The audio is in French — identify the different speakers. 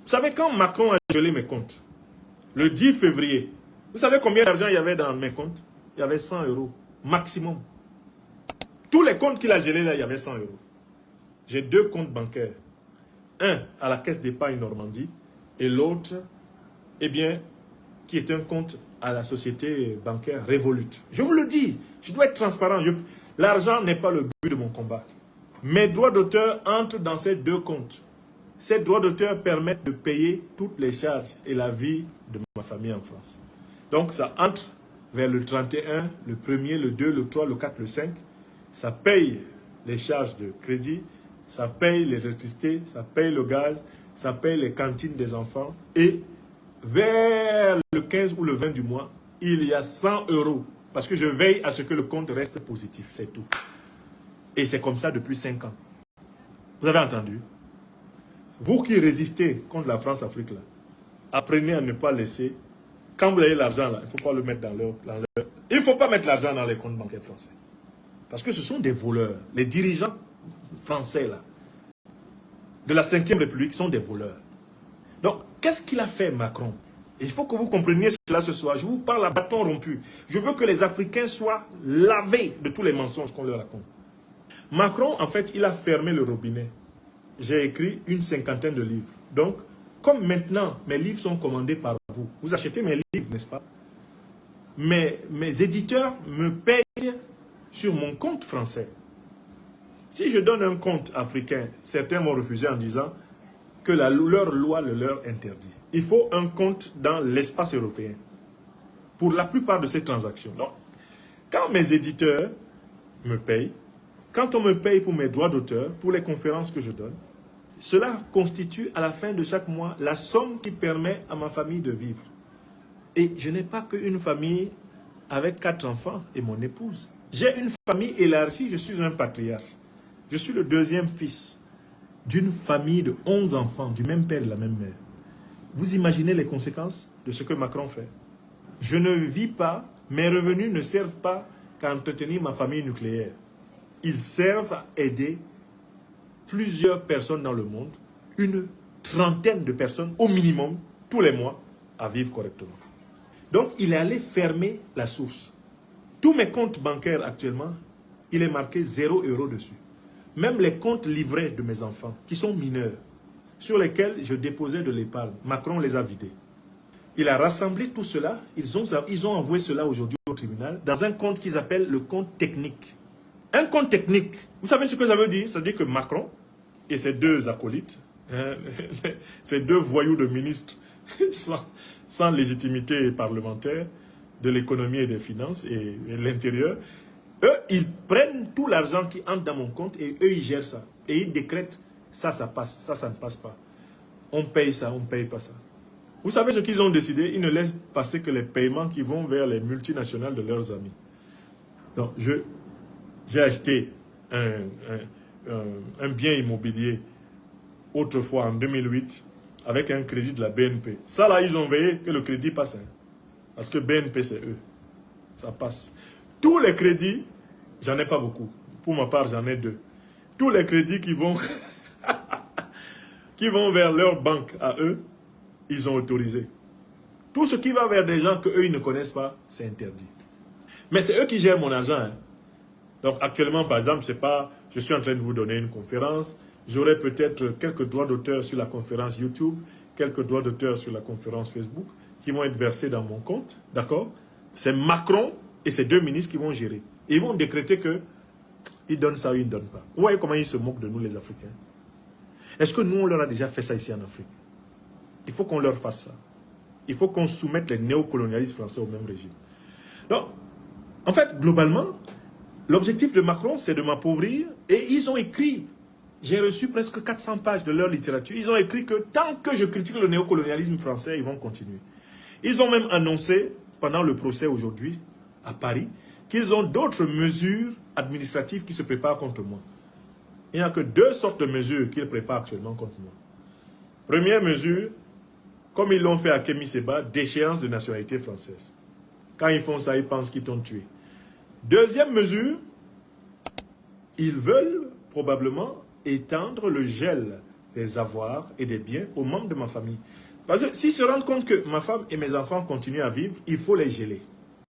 Speaker 1: Vous savez, quand Macron a gelé mes comptes, le 10 février, vous savez combien d'argent il y avait dans mes comptes? Il y avait 100 euros, maximum. Tous les comptes qu'il a gelés là, il y avait 100 euros. J'ai 2 comptes bancaires. Un à la Caisse d'épargne Normandie et l'autre, eh bien, qui est un compte à la société bancaire Revolut. Je vous le dis, je dois être transparent. L'argent n'est pas le but de mon combat. Mes droits d'auteur entrent dans ces 2 comptes. Ces droits d'auteur permettent de payer toutes les charges et la vie de ma famille en France. Donc ça entre vers le 31, le 1er, le 2, le 3, le 4, le 5. Ça paye les charges de crédit, ça paye l'électricité, ça paye le gaz, ça paye les cantines des enfants. Et vers le 15 ou le 20 du mois, il y a 100 euros. Parce que je veille à ce que le compte reste positif, c'est tout. Et c'est comme ça depuis 5 ans. Vous avez entendu? Vous qui résistez contre la France-Afrique, là, apprenez à ne pas laisser. Quand vous avez l'argent, là, il ne faut pas le mettre dans leur... Il ne faut pas mettre l'argent dans les comptes bancaires français. Parce que ce sont des voleurs. Les dirigeants français, là, de la 5e République, sont des voleurs. Donc, qu'est-ce qu'il a fait, Macron? Il faut que vous compreniez cela ce soir. Je vous parle à bâton rompu. Je veux que les Africains soient lavés de tous les mensonges qu'on leur raconte. Macron, en fait, il a fermé le robinet. J'ai écrit une 50aine de livres. Donc, comme maintenant, mes livres sont commandés par vous. Vous achetez mes livres, n'est-ce pas? Mes éditeurs me payent sur mon compte français. Si je donne un compte africain, certains vont refuser en disant que leur loi le leur interdit. Il faut un compte dans l'espace européen pour la plupart de ces transactions. Donc, quand mes éditeurs me payent, quand on me paye pour mes droits d'auteur, pour les conférences que je donne, cela constitue à la fin de chaque mois la somme qui permet à ma famille de vivre. Et je n'ai pas qu'une famille avec 4 enfants et mon épouse. J'ai une famille élargie, je suis un patriarche. Je suis le 2e fils d'une famille de 11 enfants, du même père et de la même mère. Vous imaginez les conséquences de ce que Macron fait? Je ne vis pas, mes revenus ne servent pas qu'à entretenir ma famille nucléaire. Ils servent à aider plusieurs personnes dans le monde, une 30aine de personnes au minimum, tous les mois, à vivre correctement. Donc, il est allé fermer la source. Tous mes comptes bancaires actuellement, il est marqué 0 € dessus. Même les comptes livrés de mes enfants, qui sont mineurs, sur lesquels je déposais de l'épargne, Macron les a vidés. Il a rassemblé tout cela, ils ont envoyé cela aujourd'hui au tribunal, dans un compte qu'ils appellent le compte technique. Un compte technique, vous savez ce que ça veut dire? Ça veut dire que Macron et ses 2 acolytes, ces 2 voyous de ministres sans légitimité parlementaire, de l'économie et des finances et l'intérieur, eux, ils prennent tout l'argent qui entre dans mon compte et eux, ils gèrent ça. Et ils décrètent, ça passe, ça ne passe pas. On paye ça, on ne paye pas ça. Vous savez ce qu'ils ont décidé? Ils ne laissent passer que les paiements qui vont vers les multinationales de leurs amis. Donc, j'ai acheté un bien immobilier autrefois en 2008 avec un crédit de la BNP. Ça là, ils ont veillé que le crédit passe. Hein, parce que BNP, c'est eux. Ça passe. Tous les crédits, j'en ai pas beaucoup. Pour ma part, j'en ai 2. Tous les crédits qui vont vers leur banque à eux, ils ont autorisé. Tout ce qui va vers des gens qu'eux, ils ne connaissent pas, c'est interdit. Mais c'est eux qui gèrent mon argent. Hein. Donc actuellement, par exemple, je suis en train de vous donner une conférence. J'aurai peut-être quelques droits d'auteur sur la conférence YouTube, quelques droits d'auteur sur la conférence Facebook qui vont être versés dans mon compte. D'accord? C'est Macron et ces 2 ministres qui vont gérer. Et ils vont décréter qu'ils donnent ça ou ils ne donnent pas. Vous voyez comment ils se moquent de nous, les Africains? Est-ce que nous, on leur a déjà fait ça ici en Afrique? Il faut qu'on leur fasse ça. Il faut qu'on soumette les néocolonialistes français au même régime. Donc, en fait, globalement, l'objectif de Macron, c'est de m'appauvrir. Et ils ont écrit, j'ai reçu presque 400 pages de leur littérature. Ils ont écrit que tant que je critique le néocolonialisme français, ils vont continuer. Ils ont même annoncé, pendant le procès aujourd'hui, à Paris, qu'ils ont d'autres mesures administratives qui se préparent contre moi. Il n'y a que 2 sortes de mesures qu'ils préparent actuellement contre moi. Première mesure, comme ils l'ont fait à Kémy Séba, déchéance de nationalité française. Quand ils font ça, ils pensent qu'ils t'ont tué. Deuxième mesure, ils veulent probablement étendre le gel des avoirs et des biens aux membres de ma famille. Parce que s'ils se rendent compte que ma femme et mes enfants continuent à vivre, il faut les geler.